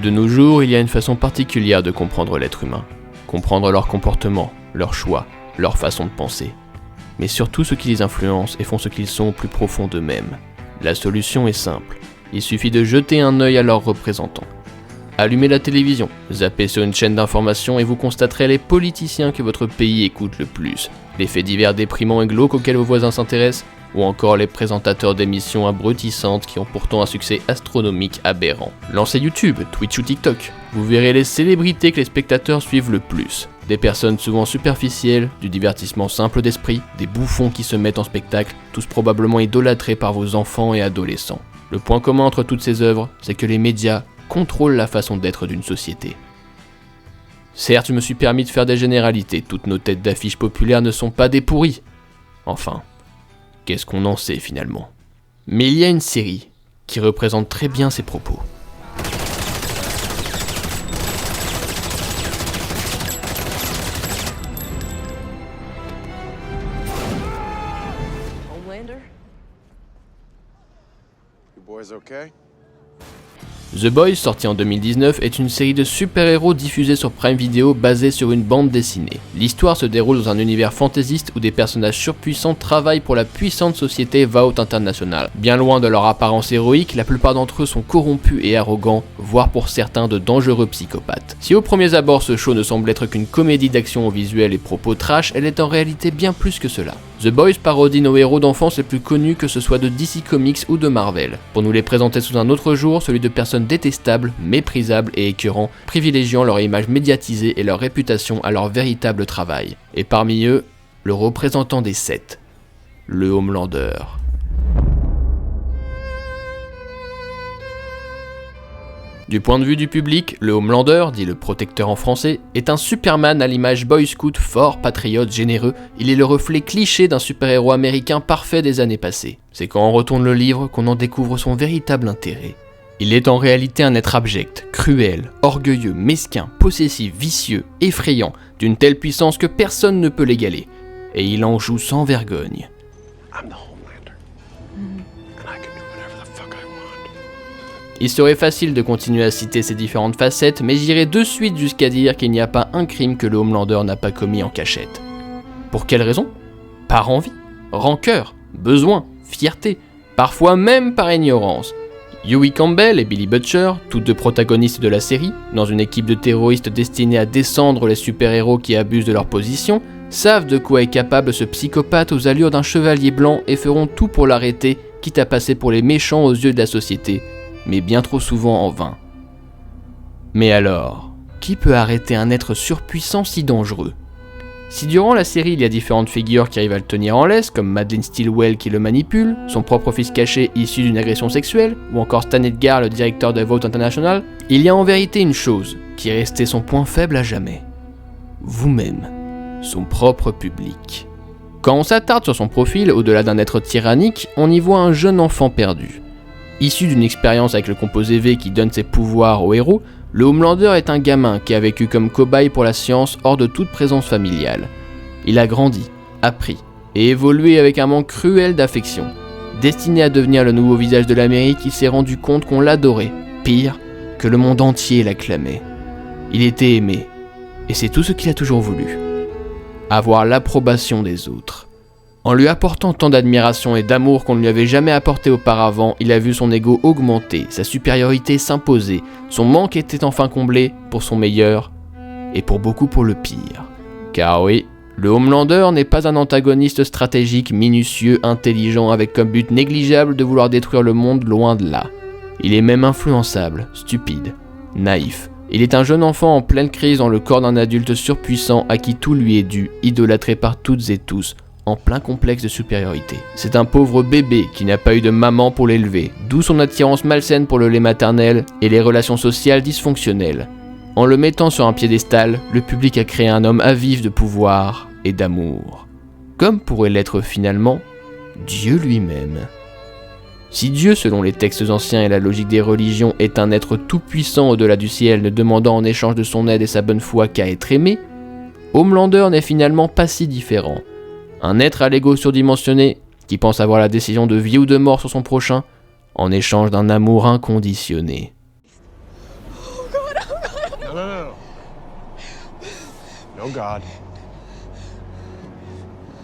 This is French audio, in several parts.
De nos jours, il y a une façon particulière de comprendre l'être humain. Comprendre leur comportement, leurs choix, leur façon de penser. Mais surtout ce qui les influence et font ce qu'ils sont au plus profond d'eux-mêmes. La solution est simple. Il suffit de jeter un œil à leurs représentants. Allumez la télévision, zappez sur une chaîne d'information et vous constaterez les politiciens que votre pays écoute le plus, les faits divers déprimants et glauques auxquels vos voisins s'intéressent, ou encore les présentateurs d'émissions abrutissantes qui ont pourtant un succès astronomique aberrant. Lancez YouTube, Twitch ou TikTok, vous verrez les célébrités que les spectateurs suivent le plus. Des personnes souvent superficielles, du divertissement simple d'esprit, des bouffons qui se mettent en spectacle, tous probablement idolâtrés par vos enfants et adolescents. Le point commun entre toutes ces œuvres, c'est que les médias contrôlent la façon d'être d'une société. Certes, je me suis permis de faire des généralités, toutes nos têtes d'affiches populaires ne sont pas des pourris. Enfin, qu'est-ce qu'on en sait finalement? Mais il y a une série qui représente très bien ces propos. The Boys, sorti en 2019, est une série de super-héros diffusée sur Prime Video basée sur une bande dessinée. L'histoire se déroule dans un univers fantaisiste où des personnages surpuissants travaillent pour la puissante société Vought International. Bien loin de leur apparence héroïque, la plupart d'entre eux sont corrompus et arrogants, voire pour certains de dangereux psychopathes. Si au premier abord ce show ne semble être qu'une comédie d'action au visuel et propos trash, elle est en réalité bien plus que cela. The Boys parodie nos héros d'enfance les plus connus, que ce soit de DC Comics ou de Marvel, pour nous les présenter sous un autre jour, celui de personnes détestables, méprisables et écœurants, privilégiant leur image médiatisée et leur réputation à leur véritable travail. Et parmi eux, le représentant des 7, le Homelander. Du point de vue du public, le Homelander, dit le protecteur en français, est un Superman à l'image boy scout fort, patriote, généreux. Il est le reflet cliché d'un super-héros américain parfait des années passées. C'est quand on retourne le livre qu'on en découvre son véritable intérêt. Il est en réalité un être abject, cruel, orgueilleux, mesquin, possessif, vicieux, effrayant, d'une telle puissance que personne ne peut l'égaler. Et il en joue sans vergogne. Il serait facile de continuer à citer ces différentes facettes, mais j'irai de suite jusqu'à dire qu'il n'y a pas un crime que le Homelander n'a pas commis en cachette. Pour quelle raison? Par envie, rancœur, besoin, fierté, parfois même par ignorance. Huey Campbell et Billy Butcher, tous deux protagonistes de la série, dans une équipe de terroristes destinés à descendre les super-héros qui abusent de leur position, savent de quoi est capable ce psychopathe aux allures d'un chevalier blanc et feront tout pour l'arrêter, quitte à passer pour les méchants aux yeux de la société, mais bien trop souvent en vain. Mais alors, qui peut arrêter un être surpuissant si dangereux? Si durant la série il y a différentes figures qui arrivent à le tenir en laisse, comme Madeleine Stillwell qui le manipule, son propre fils caché issu d'une agression sexuelle, ou encore Stan Edgar, le directeur de Vought International, il y a en vérité une chose qui est restée son point faible à jamais. Vous-même, son propre public. Quand on s'attarde sur son profil, au-delà d'un être tyrannique, on y voit un jeune enfant perdu. Issu d'une expérience avec le composé V qui donne ses pouvoirs au héros, le Homelander est un gamin qui a vécu comme cobaye pour la science hors de toute présence familiale. Il a grandi, appris et évolué avec un manque cruel d'affection. Destiné à devenir le nouveau visage de l'Amérique, il s'est rendu compte qu'on l'adorait, pire, que le monde entier l'acclamait. Il était aimé, et c'est tout ce qu'il a toujours voulu. Avoir l'approbation des autres. En lui apportant tant d'admiration et d'amour qu'on ne lui avait jamais apporté auparavant, il a vu son ego augmenter, sa supériorité s'imposer, son manque était enfin comblé pour son meilleur, et pour beaucoup pour le pire. Car oui, le Homelander n'est pas un antagoniste stratégique, minutieux, intelligent, avec comme but négligeable de vouloir détruire le monde, loin de là. Il est même influençable, stupide, naïf. Il est un jeune enfant en pleine crise dans le corps d'un adulte surpuissant à qui tout lui est dû, idolâtré par toutes et tous, en plein complexe de supériorité. C'est un pauvre bébé qui n'a pas eu de maman pour l'élever, d'où son attirance malsaine pour le lait maternel et les relations sociales dysfonctionnelles. En le mettant sur un piédestal, le public a créé un homme avide de pouvoir et d'amour. Comme pourrait l'être finalement Dieu lui-même. Si Dieu, selon les textes anciens et la logique des religions, est un être tout-puissant au-delà du ciel, ne demandant en échange de son aide et sa bonne foi qu'à être aimé, Homelander n'est finalement pas si différent. Un être à l'ego surdimensionné, qui pense avoir la décision de vie ou de mort sur son prochain, en échange d'un amour inconditionné. Oh God. no God.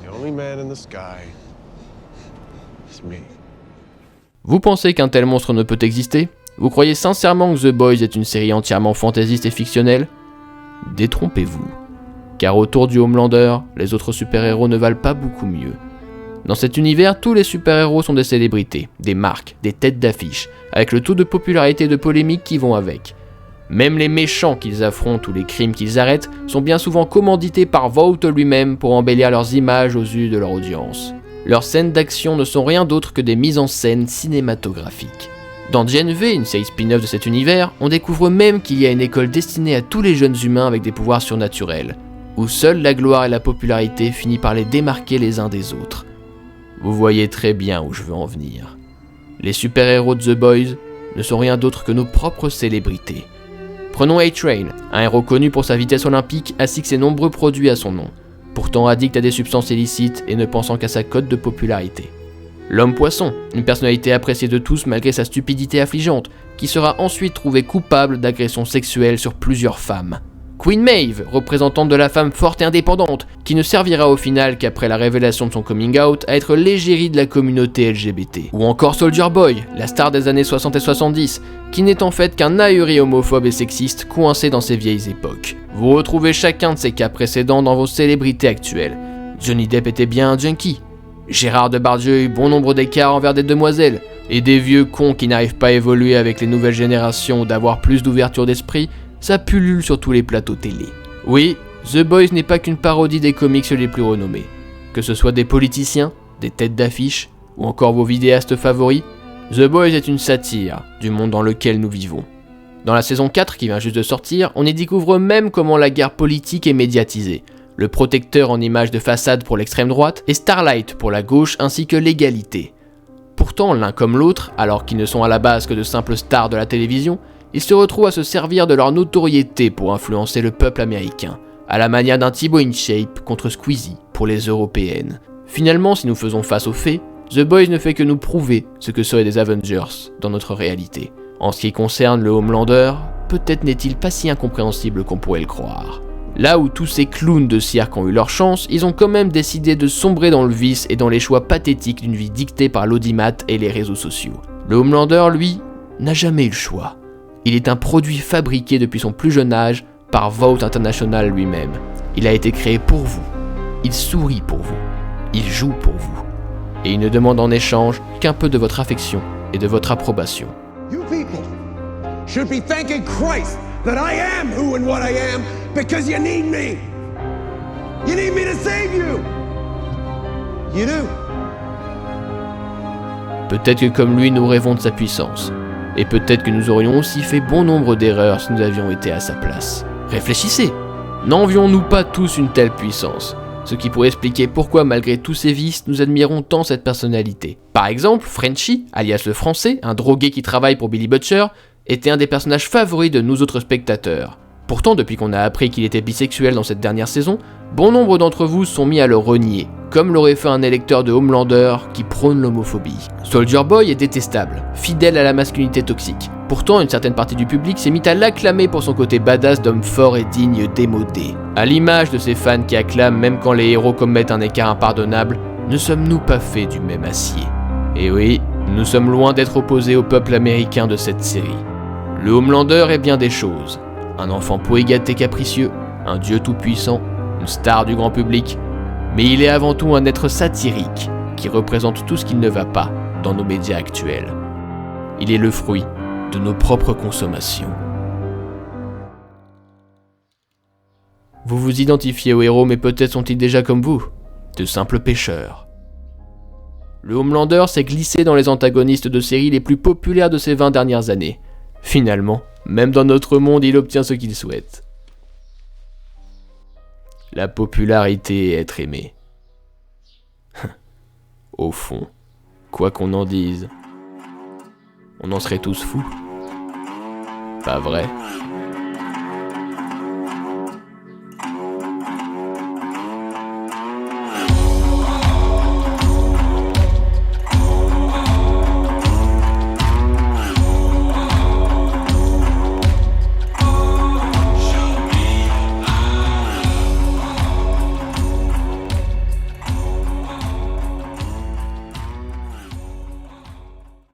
The only man in the sky is me. Vous pensez qu'un tel monstre ne peut exister ? Vous croyez sincèrement que The Boys est une série entièrement fantaisiste et fictionnelle ? Détrompez-vous. Car autour du Homelander, les autres super-héros ne valent pas beaucoup mieux. Dans cet univers, tous les super-héros sont des célébrités, des marques, des têtes d'affiche, avec le taux de popularité et de polémique qui vont avec. Même les méchants qu'ils affrontent ou les crimes qu'ils arrêtent sont bien souvent commandités par Vought lui-même pour embellir leurs images aux yeux de leur audience. Leurs scènes d'action ne sont rien d'autre que des mises en scène cinématographiques. Dans Gen V, une série spin-off de cet univers, on découvre même qu'il y a une école destinée à tous les jeunes humains avec des pouvoirs surnaturels, où seule la gloire et la popularité finissent par les démarquer les uns des autres. Vous voyez très bien où je veux en venir. Les super-héros de The Boys ne sont rien d'autre que nos propres célébrités. Prenons A-Train, un héros connu pour sa vitesse olympique ainsi que ses nombreux produits à son nom, pourtant addict à des substances illicites et ne pensant qu'à sa cote de popularité. L'homme-poisson, une personnalité appréciée de tous malgré sa stupidité affligeante, qui sera ensuite trouvé coupable d'agressions sexuelles sur plusieurs femmes. Queen Maeve, représentante de la femme forte et indépendante, qui ne servira au final qu'après la révélation de son coming out à être l'égérie de la communauté LGBT. Ou encore Soldier Boy, la star des années 60 et 70, qui n'est en fait qu'un ahuri homophobe et sexiste coincé dans ses vieilles époques. Vous retrouvez chacun de ces cas précédents dans vos célébrités actuelles. Johnny Depp était bien un junkie. Gérard Depardieu eut bon nombre d'écarts envers des demoiselles, et des vieux cons qui n'arrivent pas à évoluer avec les nouvelles générations ou d'avoir plus d'ouverture d'esprit, ça pullule sur tous les plateaux télé. Oui, The Boys n'est pas qu'une parodie des comics les plus renommés. Que ce soit des politiciens, des têtes d'affiche, ou encore vos vidéastes favoris, The Boys est une satire du monde dans lequel nous vivons. Dans la saison 4 qui vient juste de sortir, on y découvre même comment la guerre politique est médiatisée. Le protecteur en image de façade pour l'extrême droite et Starlight pour la gauche ainsi que l'égalité. Pourtant, l'un comme l'autre, alors qu'ils ne sont à la base que de simples stars de la télévision, ils se retrouvent à se servir de leur notoriété pour influencer le peuple américain, à la manière d'un Thibaut InShape contre Squeezie pour les européennes. Finalement, si nous faisons face aux faits, The Boys ne fait que nous prouver ce que seraient des Avengers dans notre réalité. En ce qui concerne le Homelander, peut-être n'est-il pas si incompréhensible qu'on pourrait le croire. Là où tous ces clowns de cirque ont eu leur chance, ils ont quand même décidé de sombrer dans le vice et dans les choix pathétiques d'une vie dictée par l'audimat et les réseaux sociaux. Le Homelander, lui, n'a jamais eu le choix. Il est un produit fabriqué depuis son plus jeune âge par Vought International lui-même. Il a été créé pour vous. Il sourit pour vous. Il joue pour vous. Et il ne demande en échange qu'un peu de votre affection et de votre approbation. You people should be thanking Christ that I am who and what I am because you need me. You need me to save you. You do. Peut-être que comme lui, nous rêvons de sa puissance. Et peut-être que nous aurions aussi fait bon nombre d'erreurs si nous avions été à sa place. Réfléchissez. N'envions-nous pas tous une telle puissance ? Ce qui pourrait expliquer pourquoi, malgré tous ses vices, nous admirons tant cette personnalité. Par exemple, Frenchie, alias le français, un drogué qui travaille pour Billy Butcher, était un des personnages favoris de nous autres spectateurs. Pourtant, depuis qu'on a appris qu'il était bisexuel dans cette dernière saison, bon nombre d'entre vous sont mis à le renier, comme l'aurait fait un électeur de Homelander qui prône l'homophobie. Soldier Boy est détestable, fidèle à la masculinité toxique. Pourtant, une certaine partie du public s'est mise à l'acclamer pour son côté badass d'homme fort et digne démodé. À l'image de ces fans qui acclament même quand les héros commettent un écart impardonnable, ne sommes-nous pas faits du même acier ? Et oui, nous sommes loin d'être opposés au peuple américain de cette série. Le Homelander est bien des choses. Un enfant poégaté capricieux, un dieu tout-puissant, une star du grand public, mais il est avant tout un être satirique qui représente tout ce qui ne va pas dans nos médias actuels. Il est le fruit de nos propres consommations. Vous vous identifiez aux héros, mais peut-être sont-ils déjà comme vous, de simples pêcheurs. Le Homelander s'est glissé dans les antagonistes de séries les plus populaires de ces 20 dernières années. Finalement, même dans notre monde, il obtient ce qu'il souhaite. La popularité et être aimé. Au fond, quoi qu'on en dise, on en serait tous fous. Pas vrai ?